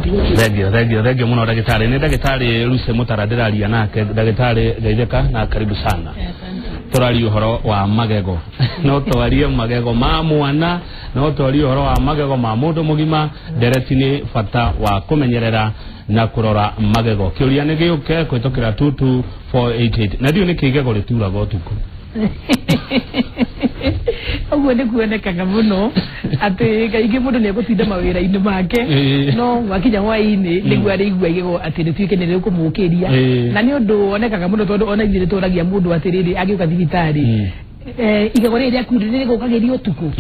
Regio muno ndagitari ni ndagitari Lucy Mutaradira ria nake ndagitari geitheka na karibu sana. Turari uhoro wa magego no twarie magego ma mwana no twarie uhoro wa magego ma mundu mugima nderetini fata wa kumenyerera na kurora magego kiuria ni giuke kwitokira 22488 na dio ni kigego ritura gotuko Ogwo ni kuonekaga muno ati kaige mundu ni gutinda mawira inde make no wakinya hwaini niguo ari igua igego ati nituike ni kumukiria na ni undu onekaga muno tondu ona ithire turagia mundu atiriri agiuka thibitari igego ri akuri ni gukageria utuku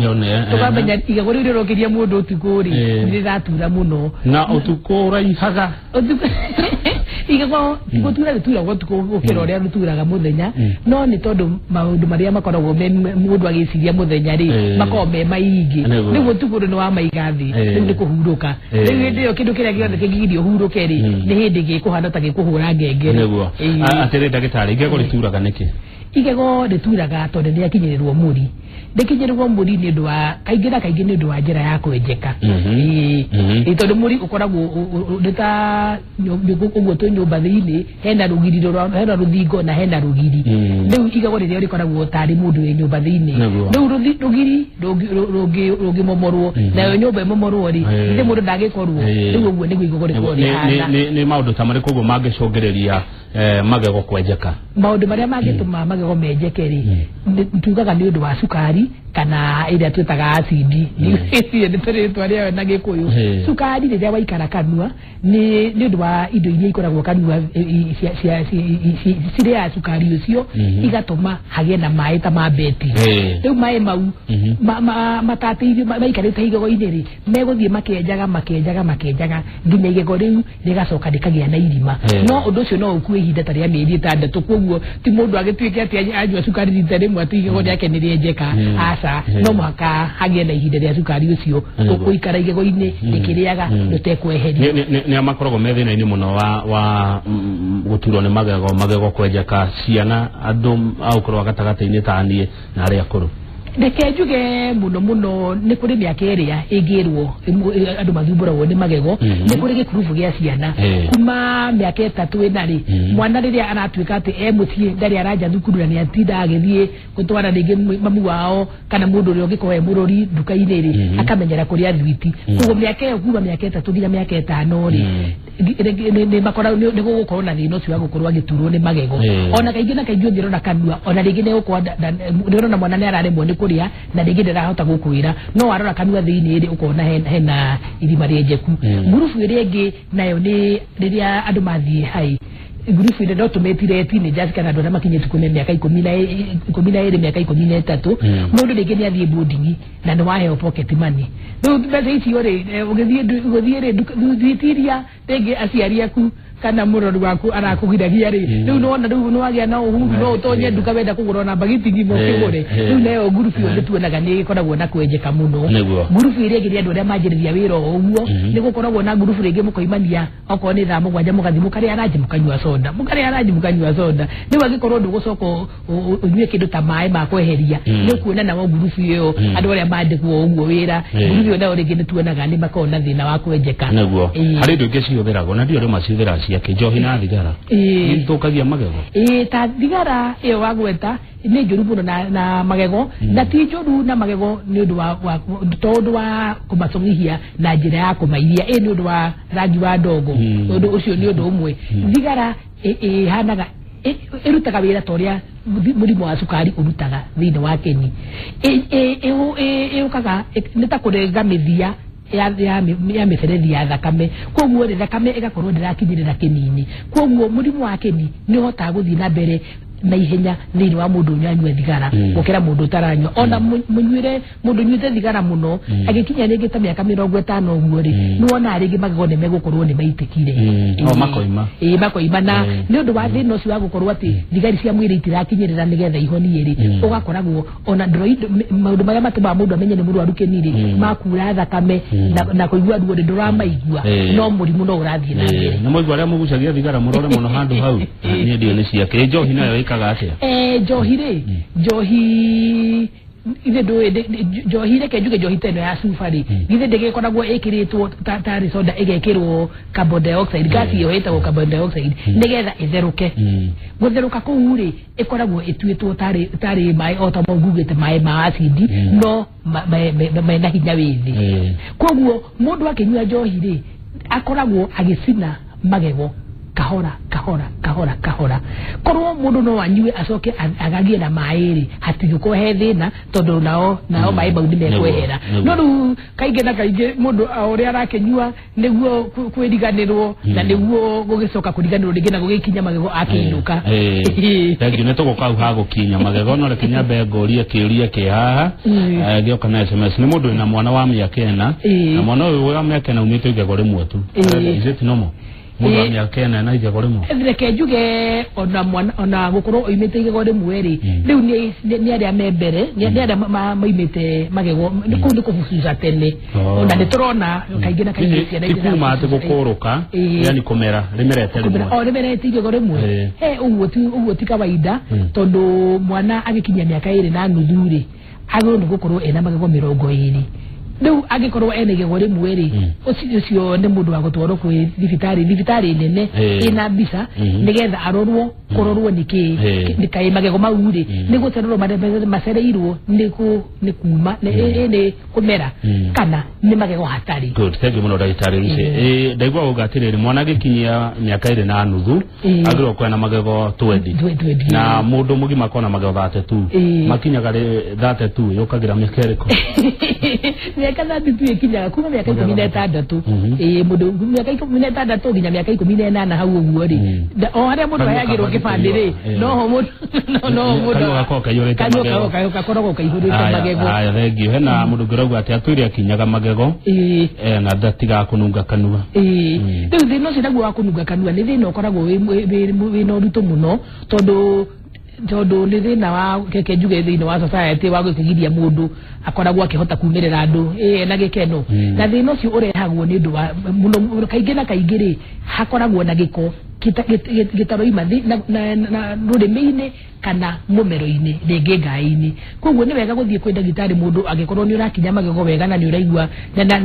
tukabanya igego ri rokiria mundu utuku ri ni ratura muno na utuku raihaga utuku igego gutura gotuku gukira uria ruturaga muthenya no ni tondu maundu maria makoragwo mundu agiciria muthenya ri makome maingi ni gutuku ni wa maigathi ni kuhuruka ni ndio kindu kiria giothe kingigirio huruke ri ni hindi gikuhana ta gikuhura ngenge niguo atire ndagitari igego rituraga niki igego rituraga tondu ni akinyirirwo muri ndikinyirwo muri ni ndu wa kaingi ni ndu wa njira ya kwenjeka tondu muri ukoragwo ndita nyugo to nyumba thiini hena ruthingo na hena rugiri riu igego riria rikoragwo tari mundu we nyumba thiini riu rugiri rugi momorwo na nyumba momorwo ri ndi mundu ndagikorwo riu uguo ni igego rikorwo ni maundu tamari koguo mangicungireria magego kwenjeka maundu maria mangituma magego menjeke ri tugaga ni undu wa sukari kana ira twitaga acid ni tore twaria na gikuyu sukari riria waikara kanua ni undu wa indo iria ikoragwo kanua ciria sukari ucio igatuma hagie na mai ta mabeti riu mai mau matatirio maikarite igego-ini ri meguthie makenjaga nginya igego riu rigacoka rikagia na irima no undu ucio no ukue ihinda ta ria mieri 6 koguo ti mundu agituike ati anyua sukari rita rimwe ati igego riake ni rienjeka asa no mwaka hagie na ihinda ria sukari ucio ukuikara igego-ini rikiriaga rutekweheria ni amakoragwo methina-ini muno wa guturwo ni magego kwenjeka ciana andu aukorwo gatagata-ini tanie na aria akuru Reke njuge muno ni kuri miaka iria igirwo andu mathumburagwo ni magego ni kuri gikurubu gia ciana kuma miaka 3 inari mwana riria aratuika ati mutie ndari aranja thukuru na ni atinda agithie gutwara ringi mamu wao kana mundu uri ungikoe murori nduka-ini ri akamenyera kuria thwiti kugo miaka iyo kuma miaka 3 nginya miaka 5 ri ni makora ni gukorwo na thina ucio wa gukorwo agiturwo ni magego ona kaingi na kaingi ngirona kanua ona ringi ni gukorwo ndirona mwana ni araremwo ni kuria na ringi ndirahota gukwira no arora kanua thiini ri ukona hena irima rienjeku ngurubu iria ingi nayo ni riria andu mathie hai ngurubu ile ndo tumetire teenagers kana ndo makinye tukune miaka 12 miaka 13 mundu ringi ni athie boarding na ndo wahe pocket money no beza icio ri ugithie ri thitiria ringi aciari aku kana murori waku arakugiragia ri riu no wagia na uhuru no utonye nduka wenda kugura na bagiti ngimo kigure riu nayo ngurubu iyo tuonaga ni ikoragwo na kwenjeka muno ngurubu iria ngiria andu aria manjiriria wira uguo ni gukoragwo na ngurubu ringi mukoimania oko ni thaa mugwanja mugathi mukari araji mukanyua soda ni wagikorwo ndugucoko unyue kindu ta mai ma kweheria ni kuona na ngurubu iyo andu aria mandikwo uguo wira ngurubu iyo nayo ringi ni tuonaga ni makona thina wa kwenjeka naguo hari ndu ingi ciuthiragwo na ndio ri macithira cia kijohi na thigara ni tukagia magego ta thigara iyo wagweta ni njuru muno na magego na ti njuru na magego ni undu wa tondu wa kumasongihia na njira ya kumairia ni undu wa rangi wa ndogo undu ucio ni undu umwe thigara hanaga irutaga wira toria murimu wa sukari urutaga thini wa keni ukaga nita kurenga mithia ya miferethi ya thakame koguo ri thakame igakorwo ndirakinyirira kinini koguo murimu wa keni ni hota guthii na mbere na ihenya thini wa mundu nyanywa thigara gukira mundu taranywa ona munywire mundu nywite thigara muno agikinya ringi ta miaka 50 uguo ri ni wona ringi magego ni megukorwo ni maitikire makoima na ni undu wa thina ucio wa gukorwo ati thigari cia mwiri itirakinyirira nigetha ihonie ri ugakoragwo ona droid maundu maria matuma mundu amenye ni murwaru kiniri makura thakame na kuigua ruo nduramaigua no murimu no urathie na mbere na mwigua aria mugucagia thigara murore muno handu hau ni ndio ni ciake njohi nayo ikaga atia njohi ri njohi ithe ndo njohire ke njuge njohite no ya sufari ithe ndege koragwo ikiritwo tari soda igekirwo carbon dioxide gas yo hetagwo carbon dioxide nigetha itheruke gutheruka kuu ri ikoragwo ituitwo tari mai otamo ngugite mai ma acid no mai na hinya withi koguo mundu akinyua njohi ri akoragwo agicina magego kahora korwo mundu no anyue acoke agagie na mai ri hatiguko he thina tondu nao mai mau ni mekwehera no ru kaige na kaige mundu uri arakenyua niguo kwiriganirwo na niguo gugicoka kuriganirwo ringi na gugikinya magego akinduka thank you neto kau ha gukinya magego no rekinya bengoria kiuria ki haha gioka na SMS ni mundu na mwana wa miaka 4 na mwana uyu wa miaka 4 umite igego rimwe tu izeti nomo mundu wa miaka 4 na igego rimwe reke njuge ona gukorwo oimite igego rimwe ri riu ni aria membere ni aria maimite magego ni kubucuca tene ona ni turona kaingi na kaingi ciana iria kuma ati gukuruka yani kumera rimerete rimwe rimerete igego rimwe uguo ti kawaida tondu mwana agikinya miaka 2 na nuthu ri agoro ni gukorwo ena magego 20 riu agikorwo ene igego rimwe ri ucio ni mundu wa gutwarwo kwi thibitari nene ina bisa nigetha arorwo kurorwo niki nikai magego mau ri ni gucererwo macereirwo ni kuma ni kumera kana ni magego hatari good thank you muno ndagitari Lucy ndaigwa ugatiriri mwana agikinyia miaka 2 na nuthu agirwo kwena magego 20 na mundu mugima kona magego 32 makinyaga 32 yukagira miaka eriko miaka 32 ikinyaga kuma miaka 16 mundu miaka 16 nginya miaka 18 hau uguo ri o haria mundu ayagirwo kibandi ri no mundu kanyo gakoragwo kaihurite magego aya thank you hena mundu ngirauga ati atwire akinyaga magego na ndatiga kununga kanua riu thino ciragwo wa kununga kanua ni thina ukoragwo wina uruto muno tondu ni thina wa keke njuge thina wa society wa gukigiria mundu akoragwo akihota kumirira andu na gikeno na thina ucio urehagwo ni ndu wa muno kaingi na kaingi ri hakoragwo na giko gitaroima na rurimi-ini kana mumero-ini ringi ngai-ini koguo ni wega guthie kwi ndagitari mundu agikorwo ni urakinya magego wega na ni uraigua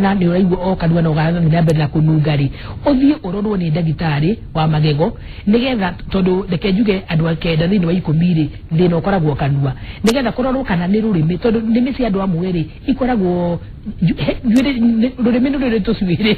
na ni uraigua o kanua no gathira mbere na kununga ri uthie urorwo ni ndagitari wa magego nigetha tondu reke njuge andu akenda thini wa 10 ri thina ukoragwo kanua nigetha kurorwo kana ni rurimi tondu ndimi cia andu amwe ri ikoragwo rurimi ruri tucwiri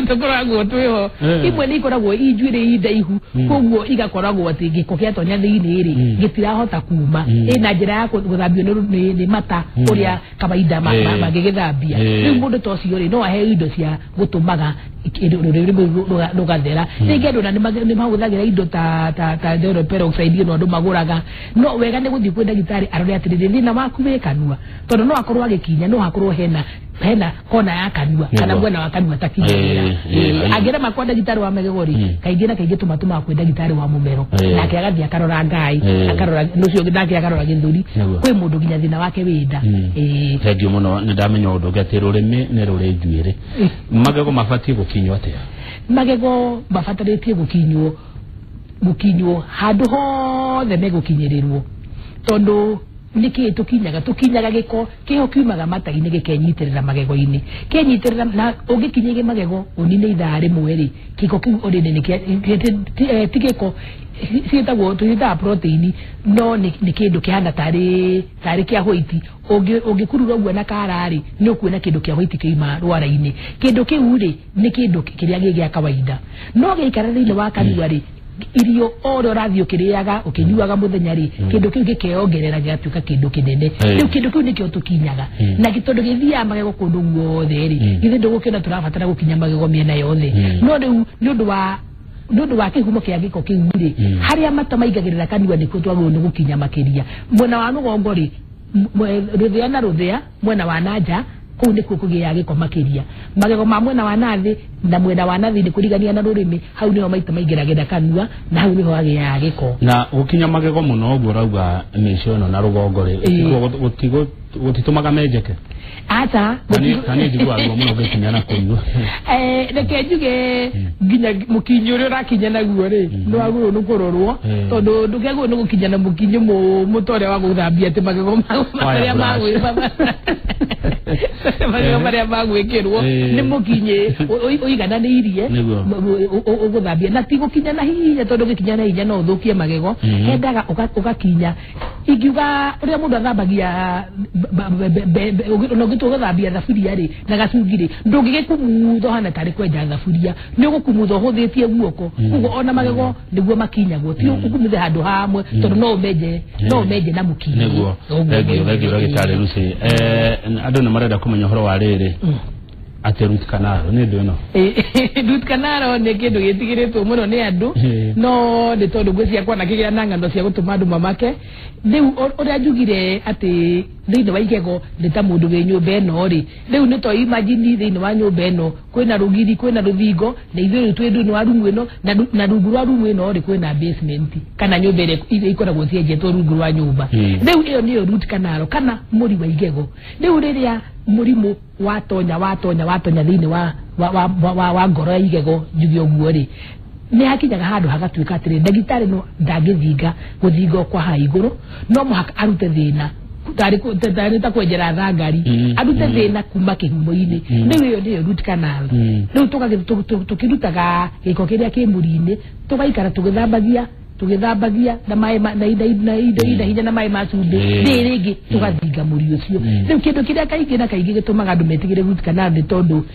tukoragwo twiho imwe ni ikoragwo injuire indaihu koguo igakoragwo ati giko giatonya thiini ri gitirahota kuma ina njira ya guthambio ni mata uria kawaida magigithambia riu mundu tocio ri no ahe indo cia gutumaga rurimi rugathera ringi andu ni mahuthagira indo ta peroxide no andu maguraga no wega ni guthii kwi ndagitari arore atiriri thina waku wi kanua tondu no akorwo agikinya no hakorwo hena kona ya kanua kana mwena wa kanua takinyira agira makwa ndagitari wa magego ri kaingi na kaingi tumatuma kwi ndagitari wa mumero nake agathia akarora ngai akarora nucio nake akarora githuri kwi mundu ginya thina wake winda thank you muno ni ndamenya undu ngati rurimi ni ruri njuire magego mabatie gukinywa atia magego mabataretie gukinywo handu hothe megukinyirirwo tondu niki tukinyaga giko kiho kiumaga mata-ini gikenyitirira magego-ini kenyitirira na ugikinyige magego unine ithaa rimwe ri kiko kiu urinene tigiko ciitagwo tuita protein no ni kindu kihana tari kia white ungikurura uguo na karari ni ukuona kindu kia white kiima rwara-ini kindu kiu ri ni kindu kiria gia kawaida no giikara thini wa kanua ri irio oro radio kiriaga ukinyuaga muthenya ri kindu kiu gikeongerera gatuka kindu kinene riu kindu kiu nikio tukinyaga na gitondu githia magego kundu guothe ri githe ndugukina turabatara gukinya magego miena yothe no riu nundu wa kihumo kia giko kiu ri haria mata maigagirira kanua nikuo twagwo ni gukinya makiria mwena wa rugongo ri ruthia na ruthia mwena wa nanja ku ne kukugia giko makiria magego mamwe na wanathi na mwena wanathi ni kurigania na rurimi hau niho maita maigiragenda kanua na hau niho agia giko na ukinya magego muno uguo rauga micio no na rugongore gutitumaga menjeke ata kani ndigwa guo muno gikinya na kunywa reke njuge nginya mukinyo uri rakinya naguo ri no aguru nukurorwo tondu ndugego no gukinya na mukinyo mutore wa guthambia te magego maria magwe magego maria magwikirwo ni mukinye uigana ni irie uguthambia na ti gukinya na hinya tondu gikinya na hinya no thukie magego hendaga ugakinya ingiuga uria mundu athambagia no gitu gathambia thaburia ri na gacungiri ndungigikumutho hana tari kwenja thaburia ni ugukumutho huthitie guoko ugo ona magego niguo makinyagwo ti ukumuthe handu hamwe tondu no umenje na mukinyi niguo thegio gitari Lucy andu ni marenda kumenya horo wa riri ati root canal ni ndu no root canal ni kindu gitigiritwo muno ni andu no ni tondu ngwiciya kwa na kigira na ngando cia gutuma andu mamake riu uria njugire ati thiini wa igego ni ta mundu wi nyumba eno ri riu ni to imagine thiini wa nyumba eno kwina rugiri kwina ruthingo na ithuĩ twi ndu wa rumu ino na rungu rwa rumu ino ri kwina basement kana nyumba ire ikoragwo cienjetwo rungu rwa nyumba riu iyo niyo root canal kana muri wa igego riu riria murimu watonya thiini wa ngoro ya igego njugi uguo ri ni hakinyaga handu hagatuika atiri ndagitari no ndangithinga guthinga kwa haiguru no muhaka arute thina tari ta kwenjera thangari arute thina kuma kihumo-ini riu iyo niyo root canal riu tukirutaga giko kiria ki muri-ini tugaikara tugithambagia na mai na ida hinya na mai macumbi ringi tugathinga muri ucio riu kindu kiria kaingi gitumaga andu metigire root canal ni tondu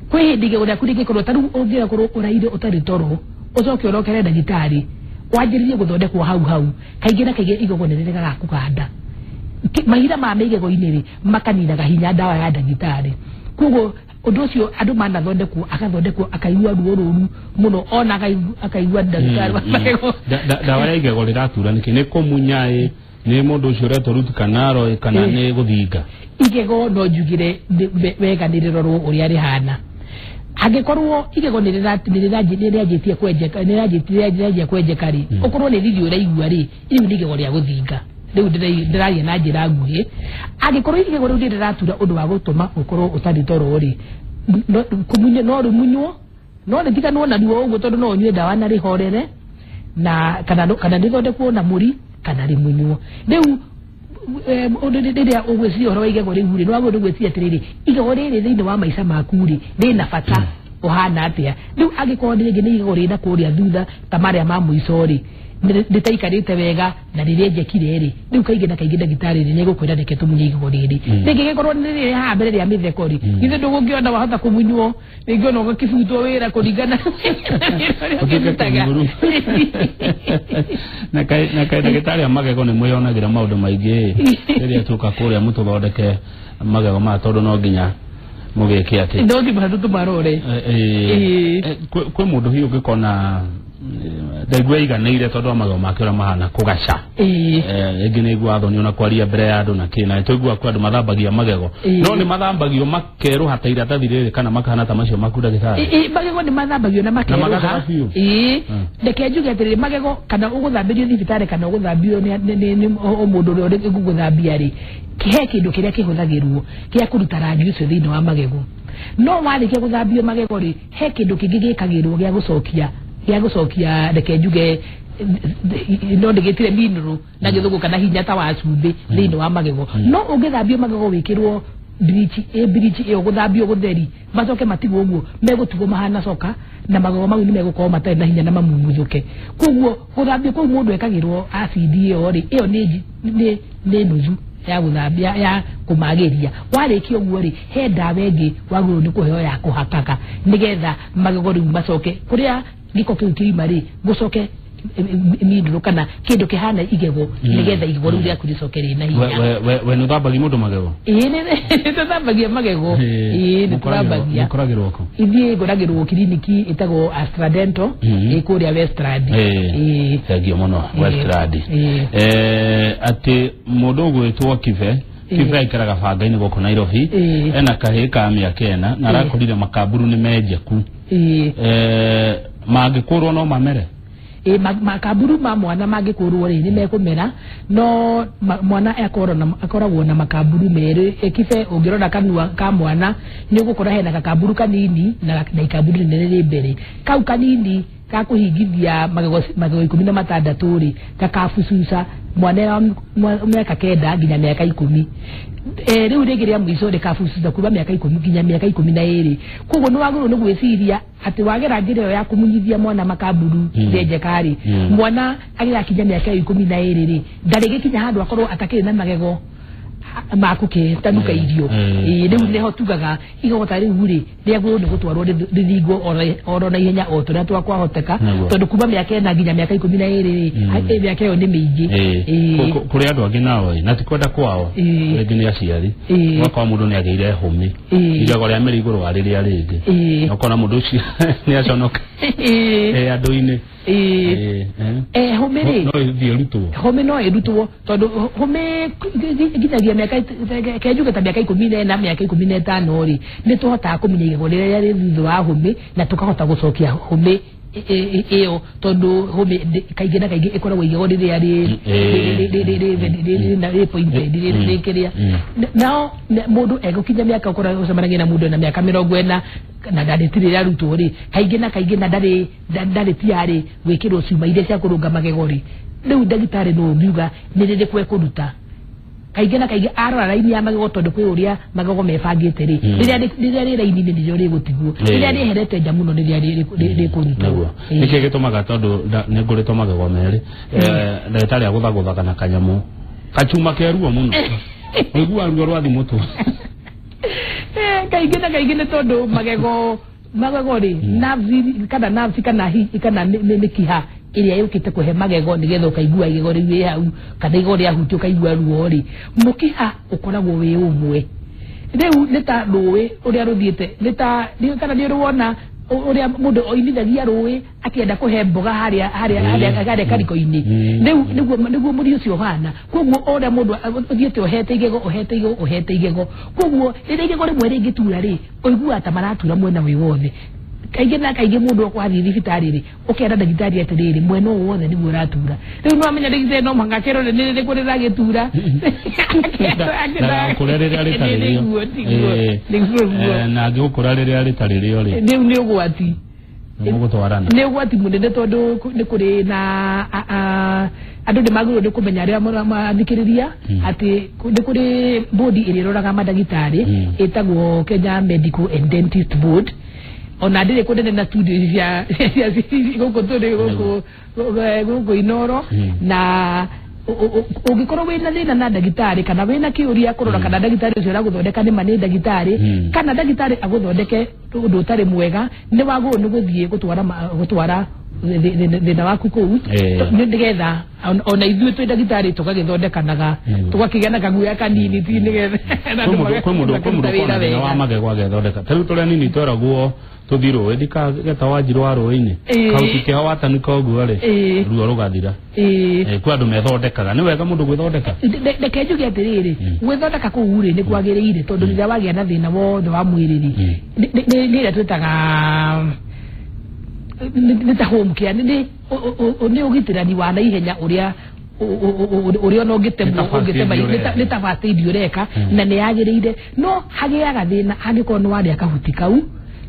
kwi hindi giguria kuringikorwo taru ungira korwo uraire utari toro ucoke urokere ndagitari wanjiririe guthondekwo hau kaingi na kaingi igego nirega kuganda mahira ma migego-ini ri makaninaga hinya dawa ya ndagitari kugo undu ucio andu manathondekwo akaigua ruo ruru muno ona akaigua ndagitari dawa ya igego riratura niki ni kumunya ni mundu ucio reto root canal kana ni guthinga igego no njugire wega nirirorwo uria rihana angikorwo igego nirirajitie kwenjeka ri ukorwo ni thithio iraigua ri riu ni igego ria guthinga riu ndiraria na njira nguhi angikorwo igego riu ndiriratura undu wa gutuma ukorwo utari toro ri kumunya no rumunywo no ritiganwo na ruo uguo tondu no nyue dawa na rihorere na kana rithondekwo na muri kana rimunywo riu riria ugwiciria horo wa igego riu ri nwago ndugwiciria atiriri igego riri thiini wa maica maku ri rina bata uhana atia riu angikorwo ringi ni igego rina kuria thutha ta maria ma muico ri nditaikarite wega na rirenjekire ri riu kaingi na kaingi ndagitari ni gukwira reke tumunye igego riri ringi gikorwo ni riri ha mbere ria mitheko ri githe ndungiona wahota kumunywo ringi no gakibutwo wira kuringana na kai ndagitari magego ni muyonagira maundu maingi riria tuka kuria mututhondeke magego ma tondu no nginya mugeke ati ndothi bandu tumarore kwe mundu hiyo ngikona ndaigua iganĩire tondu amagego make ũrĩa mahana kũgaca ĩngĩ nĩ igua thoni ona kwaria mbere ya andũ na kĩna tũigua kwa andũ mathambagia magego no nĩ mathambagio makerũha ta iratathi rĩrĩ kana makahana ta macio maku ndagĩtarĩ magego nĩ mathambagio na makerũha reke njuge atĩrĩrĩ magego kana ũgũthambĩrio thibitarĩ kana ũgũthambio nĩ mũndũ ũrĩa ũgũthambia rĩ he kĩndũ kĩrĩa kĩhũthagĩrwo gĩa kũruta rangi ũcio thĩinĩ wa magego no warĩkia gũthambio magego rĩ he kĩndũ kĩngĩ gĩkagĩrwo gĩa gũcokia reke njuge no ndigitire mineral na githungu kana hinya ta wa cumbĩ thĩinĩ wa magego no ũngĩthambio magego wĩkĩrwo bleach iyo guthambio gutheri macoke matigwo uguo megutigwo mahana coka na magego mau ni megukorwo matarĩ na hinya na mamumuzuke koguo guthambio kwa mundu ekagirwo acid iyo ri iyo ni nuzu ya guthambia ya kumageria warĩkia uguo ri he ndawa ĩngĩ wagũrwo nĩ kũheo ya kũhakaka nigetha magego rĩu macoke kuria giko kiu kiuma ri gucoke mineral kana kindu kihana igego nigetha igego riu rĩa kuricokerĩ na hinya we no thambagia mundu magego ni thambagia magego ni thambagia kuragirwo ko ithie ngoragirwo kliniki itagwo Astradental ikuria Westland thagio muno Westland ati mundu gwitwo Kive kibai kiraga banga ini goko Nairobi ena kahika miakena na rakorire makaburu ni mejeku magikurwo no mamere makaburu ma mwana magikurwo ri ni mekumera no mwana akoragwo na makaburu mere ekife ungirona kanua ka mwana ni ugukora hena kakaburu kanini na ikaburu nene ri mbere kau kanini kakuhingithia magego 16 ri kakafususa mwana miaka 9 nginya miaka 10 riu rigiria mwiso de kafususa kuba miaka 10 nginya miaka 12 koguo no waguru no gwiciria ati wagera njira ya kumunyithia mwana makaburu ndeje kari mwana agira kinya miaka 12 ri ndarege kinya handu akorwo atakire na magego makuke tanuka irio riu neho tugaga igota riu ri riagwo ni gutwarwo rithingo oro na ihenya o turia twakwa hoteka tondu kuma miaka ena nginya miaka 12 ri miaka yo ni mingi kuri andu angi nao na tikwenda kwao ringi ni aciari wakwa mundu ni ageire humi igago ria meri iguru wa riria ringi okona mundu ucio ni aconoka andu-ini homere no ithio rutwo home no erutwo tondu home nginyagia miaka kejuga ta miaka 10 na miaka 15 ri ni tuhota kumenya igego riria ri thutha wa home na tukahota gucokia home iyo tondu home kaingi na kaingi ikoragwo igego riria ri pointed ri kiria nao mundu egukinya miaka ukora ucemanagia na mundu na miaka 40 na ndaritire arutwo ri kaingi na ndari tiari gwikirwo ciuma ire cia kurunga magego ri riu ndagitari no ngiuga ni riri kwe kuruta kaingi na kaingi arora raini ya magego tondu kwi uria magego mebangite ri riria ri raini ni ryo rigutigwo riria ri herete nja muno riria ri kurutwo niki gitumaga tondu ni ngurito magego meri ndagitari aguthagutha kana kanyamu kachuma keruo muno igua ruo rwa thimutu kaingi na tondu magego ri nerves kana ni kiha iria yukite kuhe magego nigetha ukaigua igego riu hau kana igego ria huti ukaigua ruo ri mukiha ukoragwo wi umwe riu nita ruwi uria ruthiite nita kana ni ruona uria mundu oinithagia ruwi akienda kuhe mboga haria kariko-ini niguo muri ucio hana koguo uria mundu uthiite ohete igego koguo riria igego rimwe ringitura ri oigua ta maratura mwena wi wothe kaingi na kaingi mundu okwathi thibitari ri ukenda ndagitari atiriri mwena wothe niguo ratura riu no amenya ndagitari no mangakero ni riri kuri ragitura na kuri riria ritari na ngikura riria ritari rio ri riu ni ugwati mugutwarana ni ugwati munene tondu ni kuri na andu ni maguru ni kumenya ria mathikiriria ati ni kuri bodi iriroraga madagitari itagwo Kenya Medical and Dentist Board ona ndire kunene na studio cia guko inoro na ugikorwo wina thina na ndagitari kana wina kiuria kurora kana ndagitari ucio araguthondeka ni mani ndagitari kana ndagitari aguthondeke undu utari mwega ni wagu ni guthie gutwara thina waku kuu nigetha ona ithuĩ twi ndagitari tugagithondekanaga tugakigana kaguya kanini ti nigetha kwi mundu wa magego agethondeka tariu turia nini tweragwo tuthiru edika geta wanjiru wa ruini kauti ke watanuka uguo ri ruo rugathira kwa andu methondekaga ni wega mundu gwithondeka ndeke njuge atiriri gwithondeka kuu ri ni kwagiriire tondu rĩrĩa wagĩa na thina wothe wa mwĩrĩ ri ni ria twitaga home care ni ugitirani wa naihenya uria no ngitemwo ungitema ni tabatithio reka na ni yagiriire no hagiaga thina angikorwo ni waria kahuti kau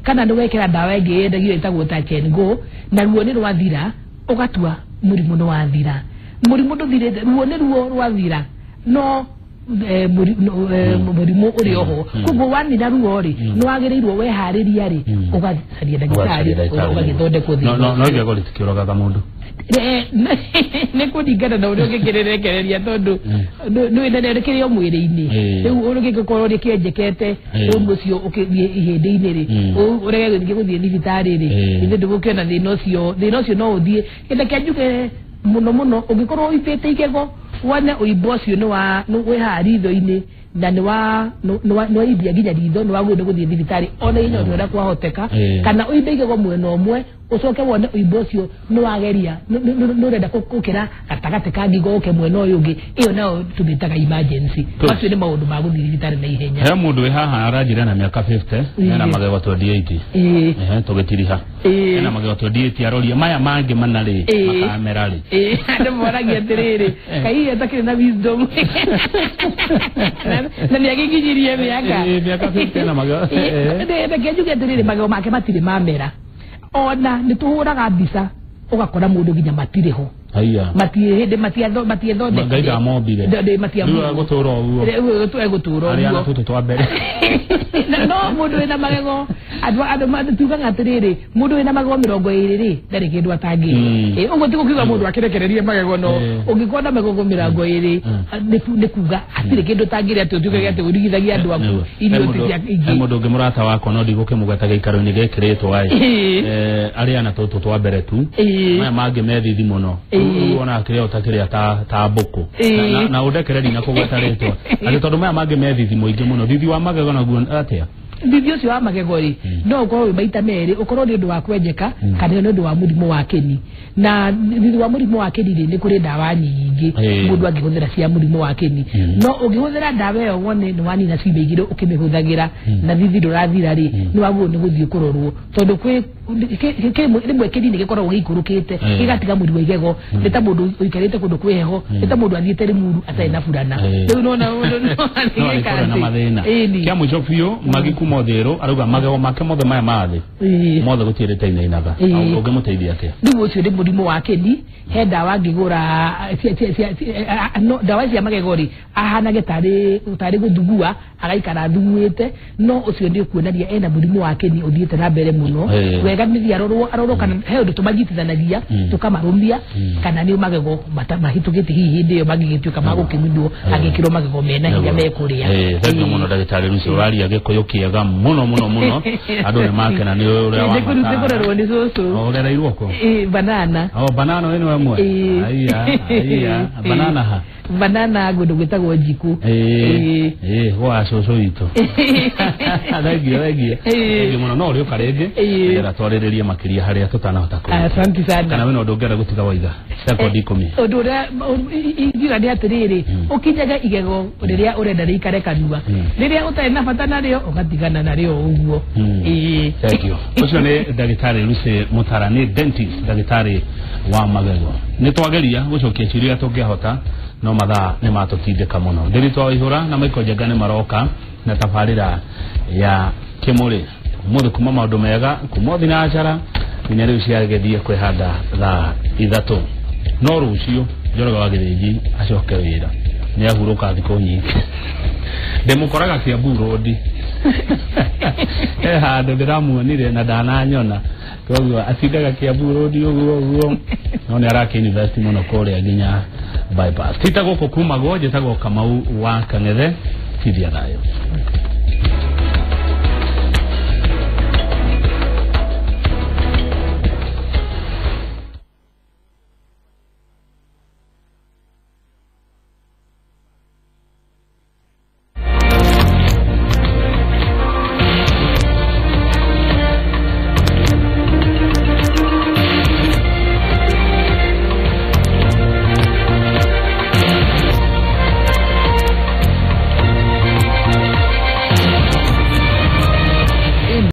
kana ndu wekera dawa ingi yendagio itagwo touch and go na ruo ni rwathira ugatua murimu ni wathira murimu nduthirite ruo ni ruo rwathira no murimu uri oho koguo wanina ruo ri ni wagiriirwo wehariria ri ugacaria ndagitari ugagithondekwo no igego ritikirogaga mundu ni kuringana na uria ungikirerekereria tondu ndu nenerekerio mwiri-ini riu ungikorwo rikienjekete undu ucio ukithie ihindi-ini ri urege guthie thibitari ri ithe ndugukiona thina ucio no uthie githeke njuge muno ungikorwo uipite igego wone uimbo ucio ni wi hari itho-ini na nwa ibia ginya ritho nwa gwende guthie thibitari ona ino ndora kwa hoteka kana uibege go mwena omwe ucoke wone uibo ucio nwageria nurenda kukira gatagate kangi goke mwena uyu ungi iyo nao tubitaga emergency macio ni maundu ma guthie thibitari na ihenya he mundu wi haha arajira na miaka 50 ena magego 28 tugitiriha ena magego 28 aroria maya mangi manari makamera ri ande moragia tiriri kai atakire na wisdom na ni agiginyirie miaka 50 na magego de kejuge tiriri magego make matire mamera ona nituhuraga mbica ugakora mundu ginya matiriho haya matie hede matie thonde ngaida mobile de matie mobile guturo uo guturo ari ana tutu twa mbere no mundu ena magego adu tuga ngatiriri mundu ena magego 20 ri ndari kindu atangi ugo tiko kiuga mundu akirekererie magego no ungikona magego 20 ni kuga atire kindu tangire ati tuge ati urigithagia andu aku irio titia ingi mundu ngimurata wako no ndiguke mugataga ikaro ni gekiritwo ai ari ana tutu twa mbere tu maya mangi methithi muno ona kireo takiria ta buku na udekereri na kugweta ritwa ati tondu maya mangi methithi muingi muno thithi wa magego na guo atia thithi ucio wa magego ri no ukorwo maita meri ukorwo ni ndu wa kwenjeka kana ni ndu wa murimu wa keni na thithi wa murimu wa keni ni kuri dawa nyingi mundu angihuthira cia murimu wa keni no ungihuthira dawa yo wone ni wani na cibe igiro ukimihuthagira na thithi ndurathira ri ni waguo ni guthie kurorwo tondu kwi rimwe keni ni gikorwo gikurukite igatiga muri wa igego ni ta mundu uikarite kundu kwiheho ni ta mundu athiete rimuru atai na burana riu no na mathina kia mwico biu magiku mothero aruga magego make mothe maya mathi mothe gutirite inaga ungimuteithia atia riu ucio ni murimu wa keni he dawa ngigura no dawa cia magego ri ahanage tari guthugua agaikara thuguite no ucio ndi kuonaria ena murimu wa keni uthiete na mbere muno wega ni arorwo kana he undu tumanyitithanagia tukamarumia kana ni magego mahitukite hihi ndi yo magigituka magukimindwo agikirwo magego mena hinya mekuria thego muno ndagitari rucio wari agikoyo kiega muno andu ni makena ni uria wa ndikurerwo ni cucu urera irwoko banana banana we ni wemwe aya banana ha banana gundu gwitagwo njiku wa cucu itu thegio muno no uri ukarenge ndera twariririe makiria haria tutanahota ku asante sana kana we no ndongera gutiga waiga sekondi 10 undu ria ingira ni atiriri ukinyaga igego riria urenda rikare kanua riria utai na bata nario ugatigana nario uguo thank you ucio ni ndagitari Lucy Mutara ni dentist ndagitari wa magego ni twageria gucokia ciria tungihota no mathaa ni matutindika muno ndirito ihura na Michael Njenga ni maroka na tabarira ya kimuri muthu kuma maundu mega kuma thinacara nginya riu ciagethie kwihanda thaa 3 no rucio Njoroge wa Githĩnji acoke wira ni ahuruka thiko nyingi ndemukoraga Kiambu Road handu ndiramuonire na ndananyona koguo atindaga Kiambu Road uguo no ni arake university muno kuria nginya bypass titago kuma goje tago Kamau wa Kang'ethe tithia nayo